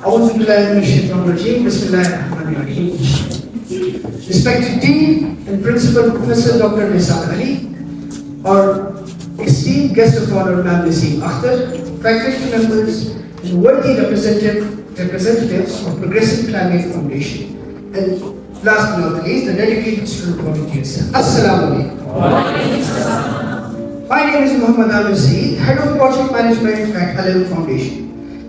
A'udhu billahi minash shaitanir rajeem. Bismillahir rahmanir rahim. Respected Dean and Principal Professor Dr. Nisar Ali, our esteemed guest of honor, Ma'am Naseem Akhtar, faculty members, and worthy representatives of Progressive Climate Foundation, and last but not least, the dedicated student volunteers. Assalamu alaikum. My name is Aamir Saeed, Head of Project Management at Al-Ilām Foundation.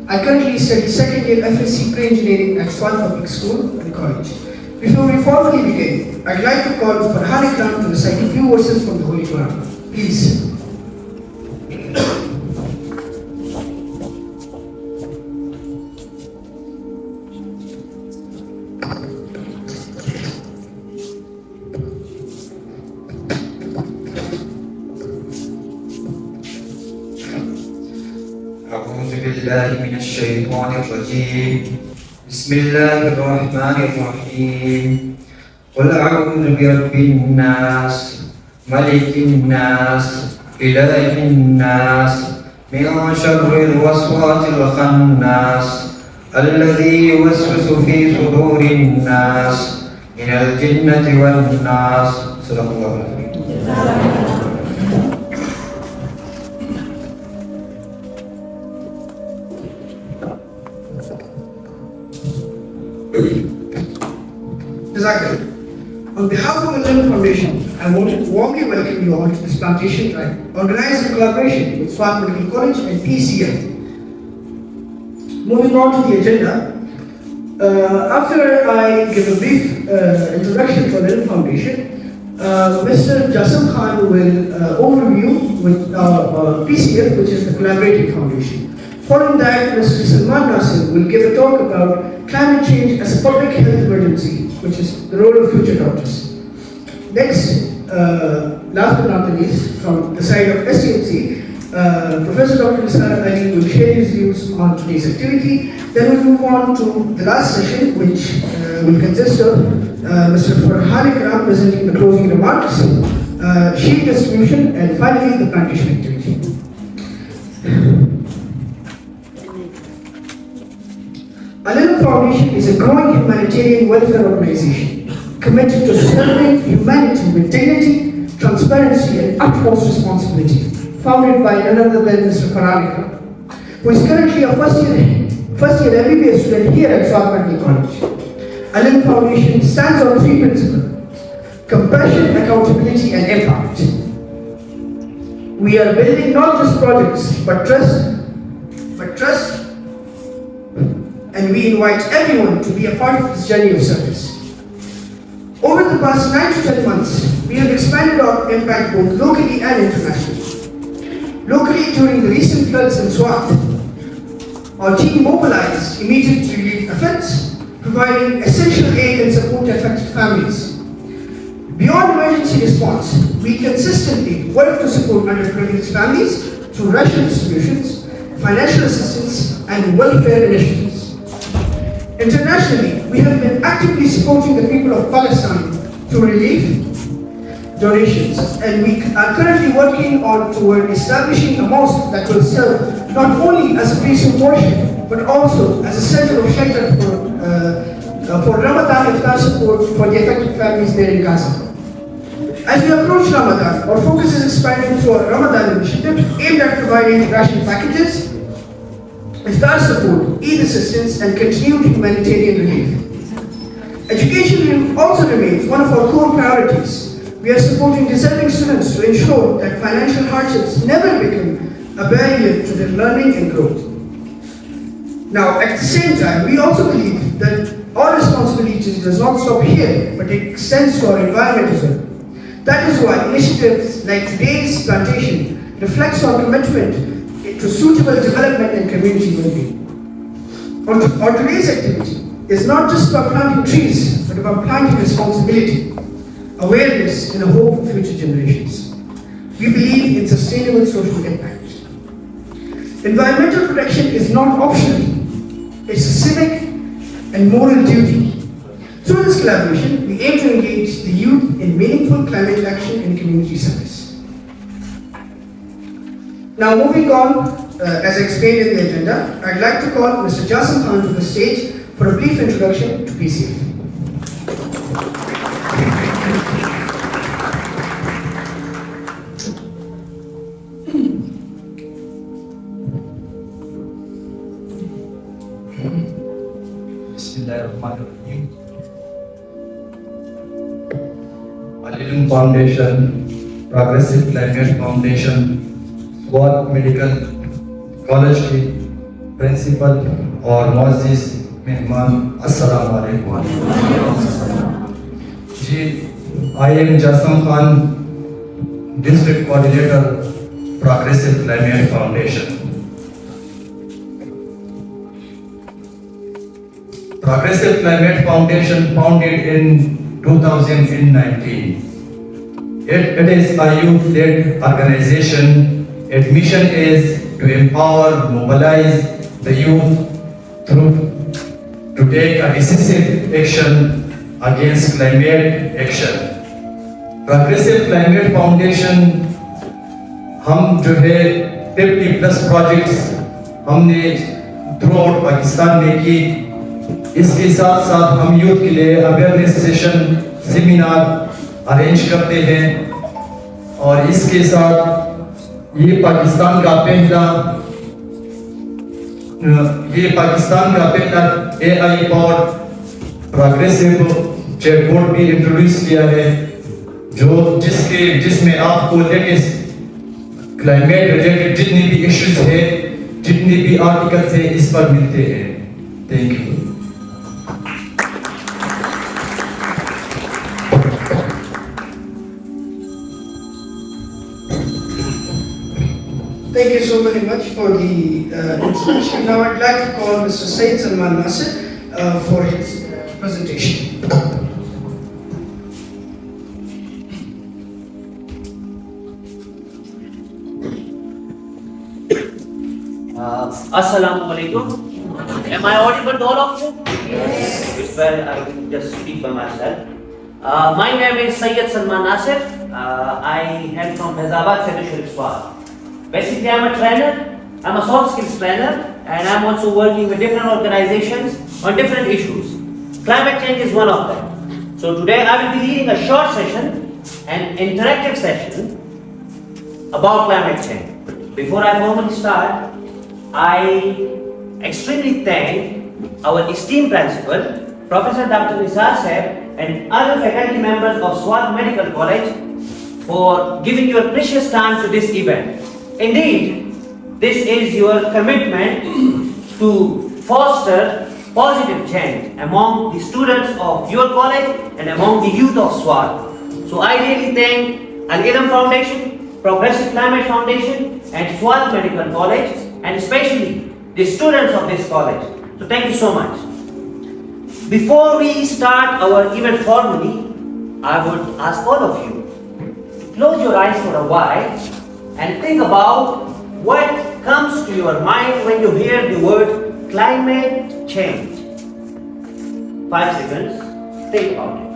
I currently study second year FSC Pre-Engineering at Swat Public School and College. Before we formally begin, I'd like to call Farhan Ikram to recite a few verses from the Holy Quran. Please. أعوذ بالله من الشيطان الرجيم بسم الله الرحمن الرحيم قل أعوذ برب الناس ملك الناس إله الناس من شر الوسواس الخناس الذي يوسوس في صدور الناس من الجنة والناس صدق الله العظيم. On behalf of the Al-Ilām Foundation, I want to warmly welcome you all to this plantation drive, organized in collaboration with Swat Medical College and PCF. Moving on to the agenda, after I give a brief introduction to the Al-Ilām Foundation, Mr. Jassim Khan will overview with PCF, which is the Collaborating Foundation. Following that, Mr. Salman Nasir will give a talk about climate change as a public health emergency, which is the role of future doctors. Next, last but not the least, from the side of STMC, Professor Dr. Nisar Ali will share his views on today's activity. Then we'll move on to the last session, which will consist of Mr. Farhan Ikram presenting the closing remarks, sheet distribution, and finally the plantation activity. Al-Ilām Foundation is a growing humanitarian welfare organization committed to serving humanity with dignity, transparency, and utmost responsibility, founded by none other than Mr. Farhan Ikram, who is currently a first year MBBS student here at Swat Medical College. Al-Ilām Foundation stands on three principles: compassion, accountability, and impact. We are building not just projects, but trust, and we invite everyone to be a part of this journey of service. Over the past 9 to 10 months, we have expanded our impact both locally and internationally. Locally, during the recent floods in Swat, our team mobilized immediate relief efforts, providing essential aid and support to affected families. Beyond emergency response, we consistently work to support underprivileged families through ration distributions, financial assistance, and welfare initiatives. Internationally, we have been actively supporting the people of Palestine through relief donations, and we are currently working toward establishing a mosque that will serve not only as a place of worship, but also as a center of shelter for Ramadan iftar support for the affected families there in Gaza. As we approach Ramadan, our focus is expanding through our Ramadan initiative aimed at providing ration packages, iftar support, Eid assistance, and continued humanitarian relief. Education also remains one of our core priorities. We are supporting deserving students to ensure that financial hardships never become a barrier to their learning and growth. Now, at the same time, we also believe that our responsibility does not stop here, but it extends to our environment as well. That is why initiatives like today's plantation reflects our commitment to suitable development and community well-being. Our today's activity is not just about planting trees, but about planting responsibility, awareness, and a hope for future generations. We believe in sustainable social impact. Environmental protection is not optional. It's a civic and moral duty. Through this collaboration, we aim to engage the youth in meaningful climate action and community service. Now moving on as explained in the agenda, I'd like to call Mr. Jasim Khan to the stage for a brief introduction to PCF. Bismillahirrahmanirrahim. Al-Ilām Foundation, Progressive Climate Foundation, Swat Medical College की principal और मुअज़्ज़िज़ मेहमान, अस्सलाम वालेकुम। जी, I am Jasim Khan, District Coordinator, Progressive Climate Foundation. Progressive Climate Foundation founded in 2019. It is a youth-led organization. Its mission is to empower, mobilize the youth to take a decisive action against climate action. Progressive Climate Foundation हम जो है 50+ projects हमने through out Pakistan में की। इसके साथ साथ हम यूथ के लिए अवेयरनेस सेशन, सेमिनार अरेंज करते हैं और इसके साथ ये पाकिस्तान का पहला AI पावर्ड प्रोग्रेसिव चैटबॉट भी इंट्रोड्यूस किया है, जिसमें आपको लेटेस्ट क्लाइमेट रिलेटेड जितने भी इश्यूज है, जितने भी आर्टिकल्स है, इस पर मिलते हैं। Thank you. Thank you so very much for the introduction. Now I'd like to call Mr. Saeed for his presentation. Assalamu alaikum. Am I audible to all of you? Yes. It's well, I will just speak by myself. My name is Saeed Salman Nasir. I hail from Faizabad, Swat. Basically, I'm a trainer. I'm a soft skills trainer, and I'm also working with different organizations on different issues. Climate change is one of them. So today I will be leading a short session, an interactive session about climate change. Before I formally start, I extremely thank our esteemed principal, Professor Dr. Nisar Saib, and other faculty members of Swat Medical College for giving your precious time to this event. Indeed, this is your commitment to foster positive change among the students of your college and among the youth of Swat. So I really thank Al-Ilām Foundation, Progressive Climate Foundation, and Swat Medical College, and especially the students of this college. So thank you so much. Before we start our event formally, I would ask all of you to close your eyes for a while and think about what comes to your mind when you hear the word climate change. 5 seconds, think about it.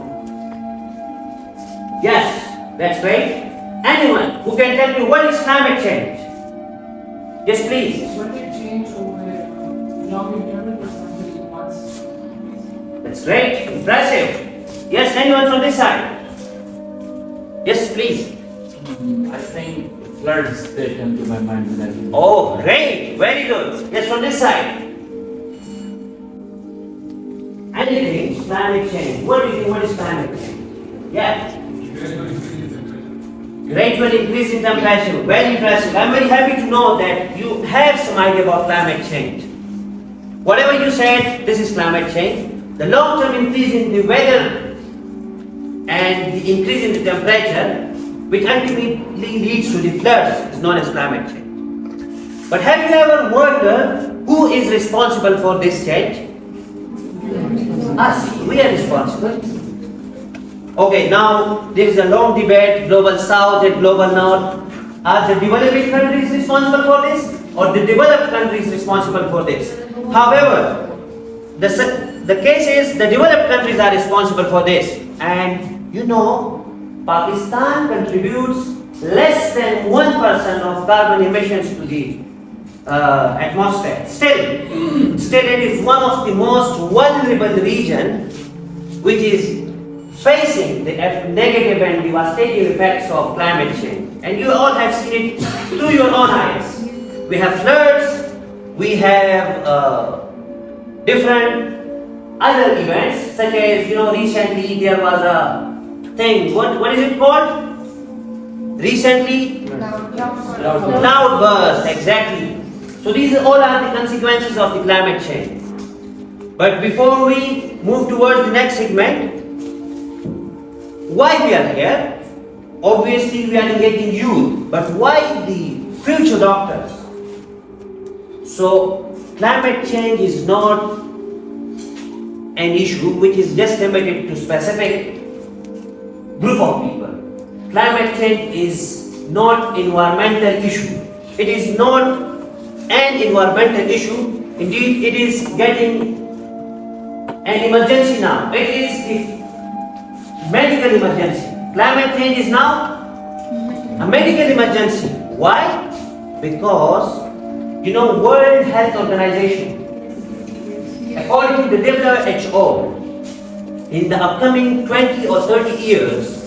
Yes, that's great. Anyone who can tell me what is climate change? Yes, please. When they change over long interval or something once. That's great, impressive. Yes, anyone from this side? Yes, please. I think floods they come to my mind when I think. Oh, great, very good. Yes, from this side. Anything, climate change. What do you think? What is climate change? Yeah. Gradual increase in temperature. Very impressive. I'm very happy to know that you have some idea about climate change. Whatever you said, this is climate change. The long-term increase in the weather and the increase in the temperature, which ultimately leads to the floods, is known as climate change. But have you ever wondered who is responsible for this change? Us. We are responsible. Okay, now there is a long debate, global south and global north. Are the developing countries responsible for this, or the developed countries responsible for this? However, the case is the developed countries are responsible for this. And you know, Pakistan contributes less than 1% of carbon emissions to the atmosphere. Still it is one of the most vulnerable region which is facing the negative and devastating effects of climate change. And you all have seen it through your own eyes. We have floods, we have different other events, such as, recently there was a thing, what is it called? Recently? Cloudburst, exactly. So these all are the consequences of the climate change. But before we move towards the next segment, why we are here? Obviously we are engaging youth, but why the future doctors? So climate change is not an issue which is just limited to specific group of people. Climate change is not environmental issue. It is not an environmental issue. Indeed, it is getting an emergency now. It is the medical emergency. Climate change is now a medical emergency. Why? Because, World Health Organization, according to the WHO, in the upcoming 20 or 30 years,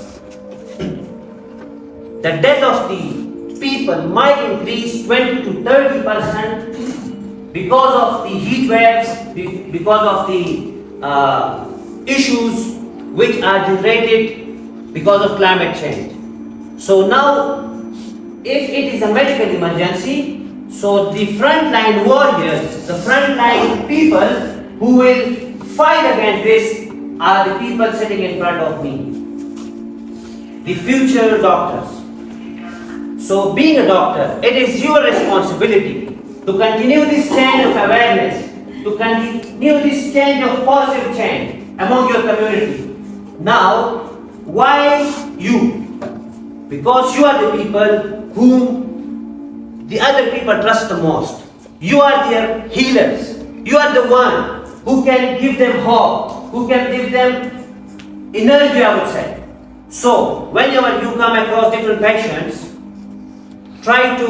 the death of the people might increase 20 to 30% because of the heat waves, because of the issues which are generated because of climate change. So now, if it is a medical emergency, so the frontline warriors, the frontline people who will fight against this are the people sitting in front of me, the future doctors. So being a doctor, it is your responsibility to continue this change of awareness, to continue this change of positive change among your community. Now, why you? Because you are the people whom the other people trust the most. You are their healers. You are the one who can give them hope, who can give them energy, I would say. So, whenever you come across different patients, try to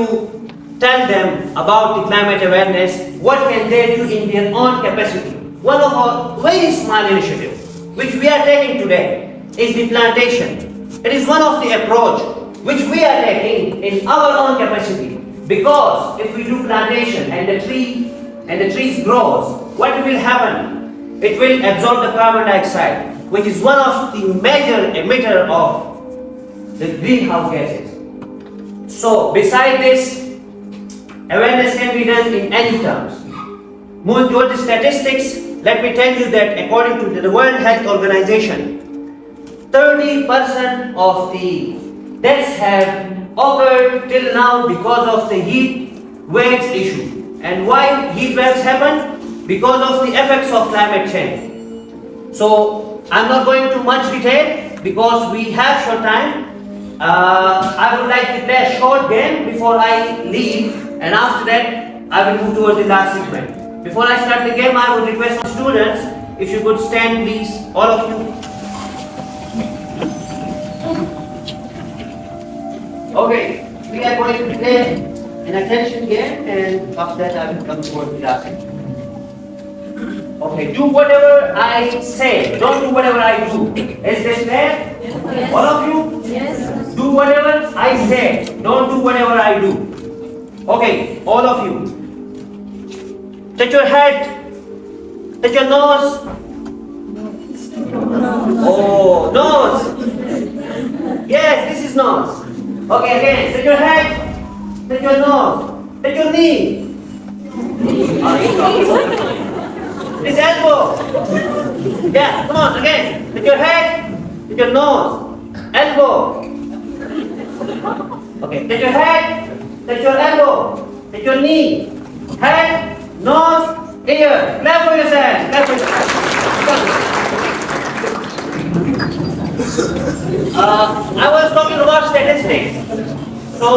tell them about the climate awareness, what can they do in their own capacity. One of our very small initiatives, which we are taking today, is the plantation. It is one of the approach which we are taking in our own capacity. Because if we do plantation and the trees grows, what will happen? It will absorb the carbon dioxide, which is one of the major emitter of the greenhouse gases. So beside this, awareness can be done in any terms. Moving towards the statistics, let me tell you that according to the World Health Organization, 30% of the deaths have occurred till now because of the heat waves issue. And why heat waves happen? Because of the effects of climate change. So I'm not going to much detail because we have short time. I would like to play a short game before I leave, and after that I will move towards the last segment. Before I start the game, I would request my students, if you could stand please, all of you. Okay, we are going to play an attention game, and after that I will come towards the last segment. Okay, do whatever I say, don't do whatever I do. Is this clear? Yes. All of you? Yes. Do whatever I say, don't do whatever I do. Okay, all of you. Touch your head, touch your nose. Oh, nose. Yes, this is nose. Okay, again, touch your head, touch your nose, touch your knee. This elbow. Yeah, come on, again. Touch your head, touch your nose, elbow. Okay, touch your head, touch your elbow, touch your knee, head, nose, ear. Clap for yourself. Clap for yourself. I was talking about statistics. So,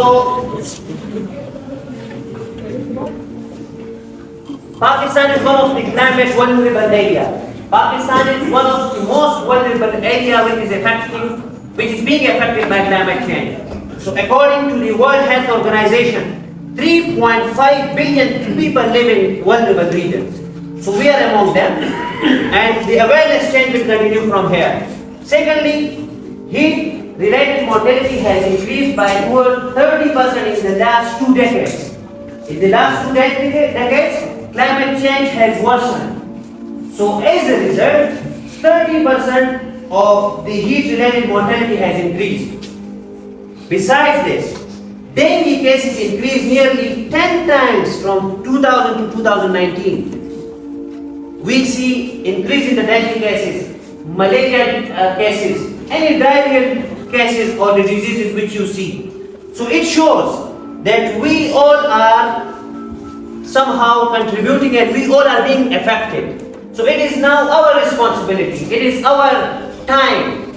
Pakistan is one of the climate vulnerable area. Pakistan is one of the most vulnerable area which is being affected by climate change. So according to the World Health Organization, 3.5 billion people live in vulnerable regions. So we are among them, and the awareness change will continue from here. Secondly, heat-related mortality has increased by over 30% in the last 2 decades. In the last 2 decades, climate change has worsened. So as a result, 30% of the heat-related mortality has increased. Besides this, dengue cases increased nearly 10 times from 2000 to 2019. We see increase in the dengue cases, malaria cases, any diarrheal cases or the diseases which you see. So it shows that we all are somehow contributing and we all are being affected. So it is now our responsibility, it is our time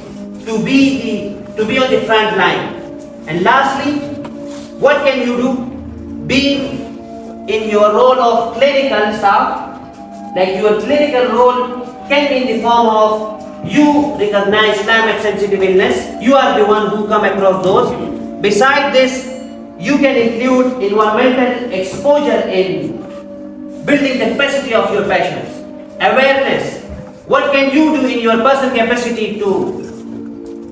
to be on the front line. And lastly, what can you do? Being in your role of clinical staff, like your clinical role can be in the form of you recognize climate sensitive illness, you are the one who come across those. Besides this, you can include environmental exposure in building the capacity of your patients. Awareness, what can you do in your personal capacity to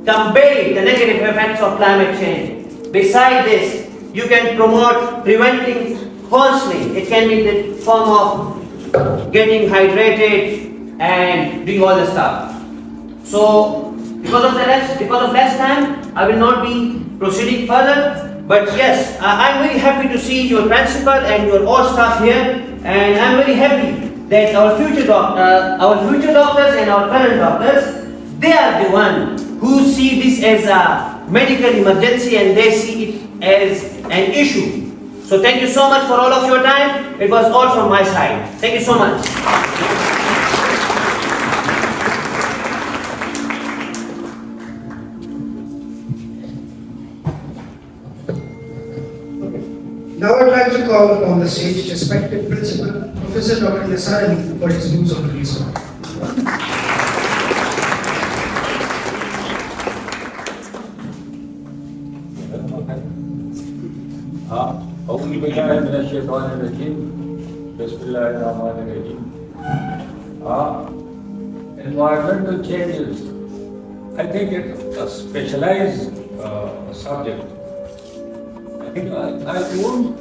combat the negative effects of climate change? Besides this, you can promote preventing counseling. It can be in the form of getting hydrated and doing all the stuff. So because of less time, I will not be proceeding further. But yes, I'm very happy to see your principal and your all staff here, and I'm very happy that our future doctors and our current doctors, they are the one who see this as a medical emergency and they see it as an issue. So thank you so much for all of your time. It was all from my side. Thank you so much. Now I'd like to call upon the stage respected principal, Professor Dr. Nisar Ali, for his views on the research. Environmental changes, I think it's a specialized subject. I think I won't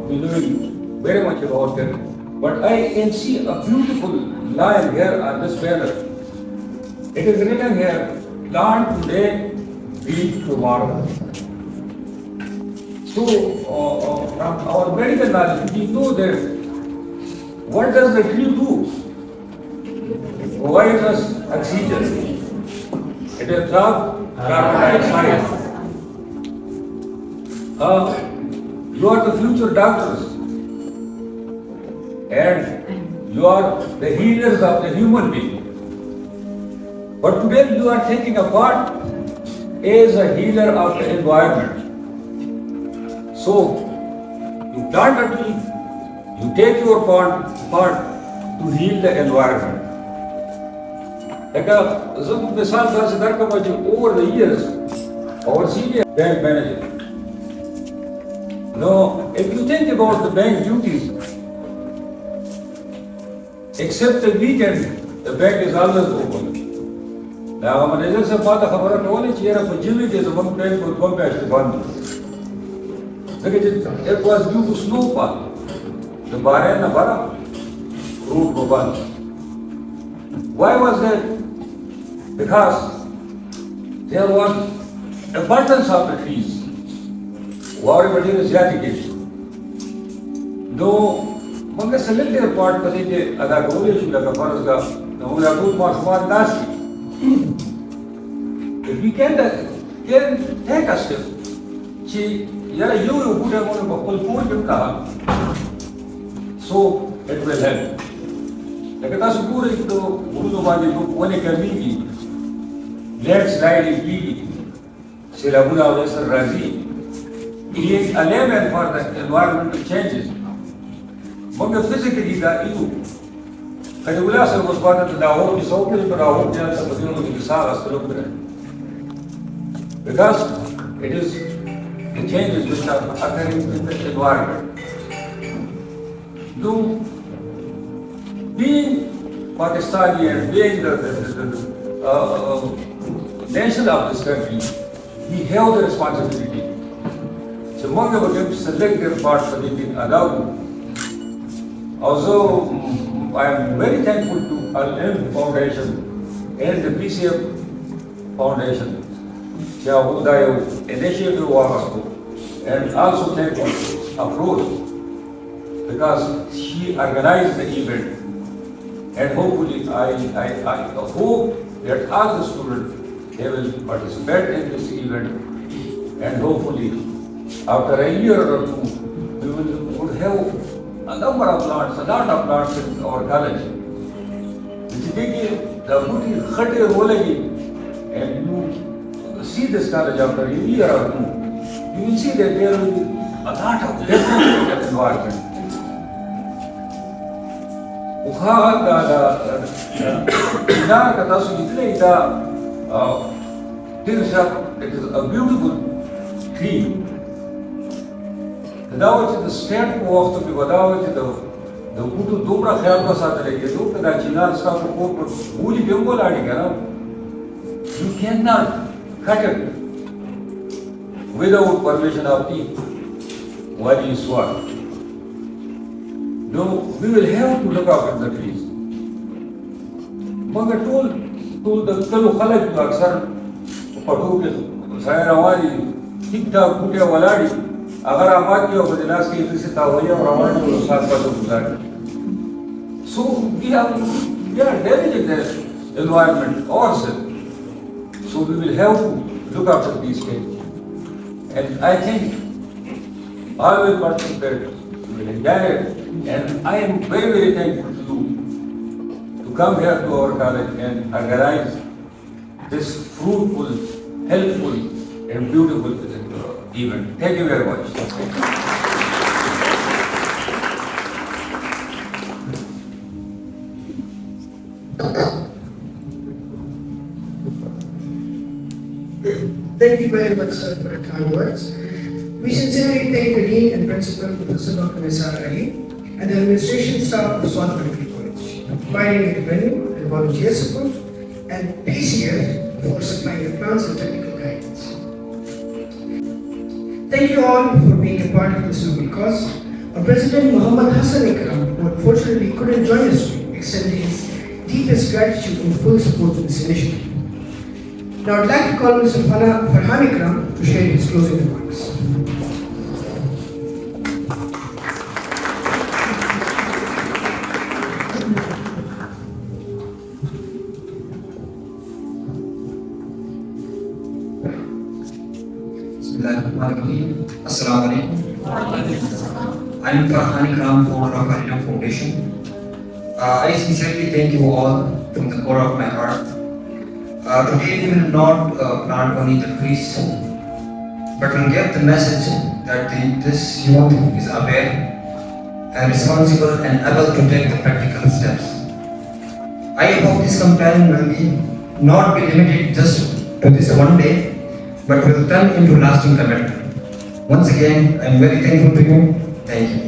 be knowing very much about it, but I can see a beautiful line here on this banner. It is written here, plant today, beat tomorrow. So, from our medical knowledge, we know that what does the tree do? It provides us oxygen. It absorbs carbon dioxide. You are the future doctors, and you are the healers of the human being. But today you are taking a part as a healer of the environment. So, you plant a tree, you take your part to heal the environment. Like over the years, our senior bank manager. Now, if you think about the bank duties, except the weekend, the bank is always open. Now, manager said, it was due to snowfall. The Bahrain route was banned. Why was that? Because there was abundance of the trees. Everybody is eradicated. Though, Manga selected part of the other coalition like a forest, the only good was one last. If we can take a step, you put a so it will help. Like a Tasupur is to Urubadi, when it can be landslide is big, Silabula Lesser Razi. Create a level for the environmental changes. But physically, the EU, Kadulasa was part of the whole is open for our hotels and the Saras to look at. Because it is the changes which are occurring in the environment. to being Pakistani and being the nation of this country, we have the responsibility. So among of them select their part for the allowed. Also, I am very thankful to Al-Ilām Foundation and the PCF Foundation. Chahudayo initiative was, and also thankful of Rose because she organized the event. And hopefully, I hope that all the students they will participate in this event, and hopefully, after a year or two, we would have a number of plants, a lot of plants in our college. And you see this college after a year or two, you will see that there will be a lot of different environment. It is a beautiful tree. The state walks to be without the Butu Dobra Helga Saturday, look at that Chinar stuff of Woody Bimboladi. You cannot cut it without permission of the Wadi Swat. No, we will have to look after the trees. Maga told the Kalu Khalak to Aksar Patu Sayrawadi, Hikta Putia Waladi, Agaramaki of the last case is Tawaya Ramani or Saspa. So we are damaging the environment ourselves. So we will have to look after these things. And I think I will participate, we will enjoy it. And I am very, very thankful to you to come here to our college and organize this fruitful, helpful, and beautiful event. Thank you very much. Thank you very much, sir, for your kind words. We sincerely thank the Dean and Principal, Professor Dr. Nisar Ali, and the administration staff of Swat Medical College, providing the venue and volunteer support, and PCF for supplying the plans and technical guidance. Thank you all for being a part of this noble cause. Our President Muhammad Hassan Ikram, who unfortunately couldn't join us today, extended his deepest gratitude and full support to this initiative. Now I'd like to call Mr. Farhan Ikram to share his closing remarks. Assalamu alaikum. I'm Farhan Ikram, founder of Al-Ilām Foundation. I sincerely thank you all from the core of my heart. Today we will not plant only the trees, but will get the message that this youth is aware and responsible and able to take the practical steps. I hope this campaign will not be limited just to this one day, but will turn into lasting commitment. Once again, I am very thankful to you. Thank you.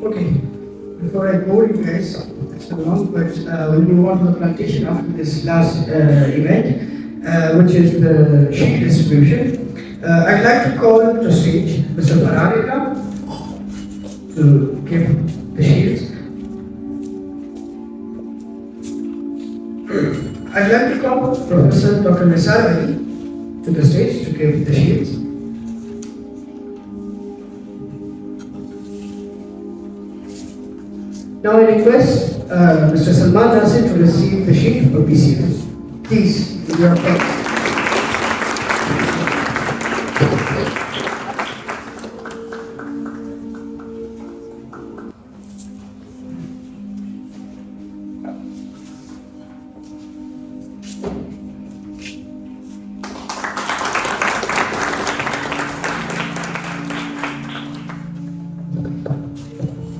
Okay, before I bore you guys, it's been long, but we'll move on to the plantation after this last event, which is the sheet distribution. I'd like to call to stage Mr. Farhan Ikram to give the shields. I'd like to call Professor Dr. Nisar Ali to the stage to give the shields. Now I request Mr. Salman Nasir to receive the sheet for PCF. Please, with your thanks.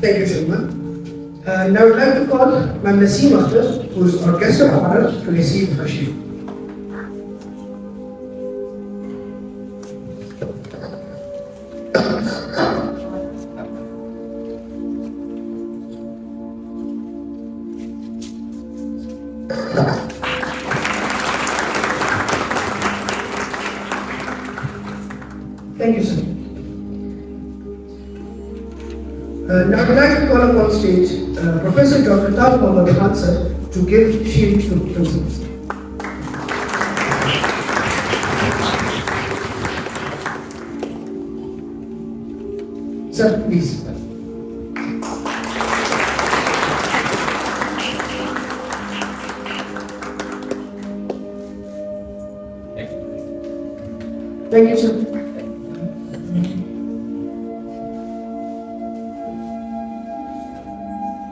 Thank you, Salman. Now I would like to call Ma'am Naseem Akhtar, who is our guest of honor, to receive her shield. Thank you, sir. Now I'd like to call upon stage Professor Dr. Taj Mohammad Khan sir to give shield to principals. Sir, please. Thank you, sir.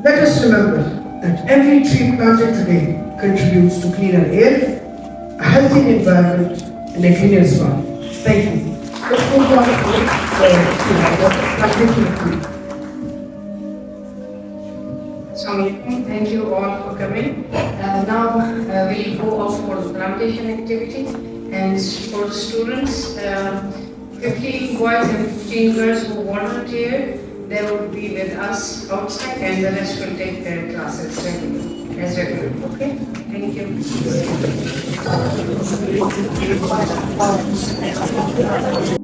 Let us remember that every tree planted today contributes to cleaner air, a healthy environment, and a greener Swat. Thank you. Let's move on to plantation activity. Assalamu alaikum. Thank you all for coming. Now we'll go off for the plantation activity, and for the students, 15 boys and 15 girls who volunteered, they will be with us outside, and the rest will take their classes as regular. Okay? Thank you.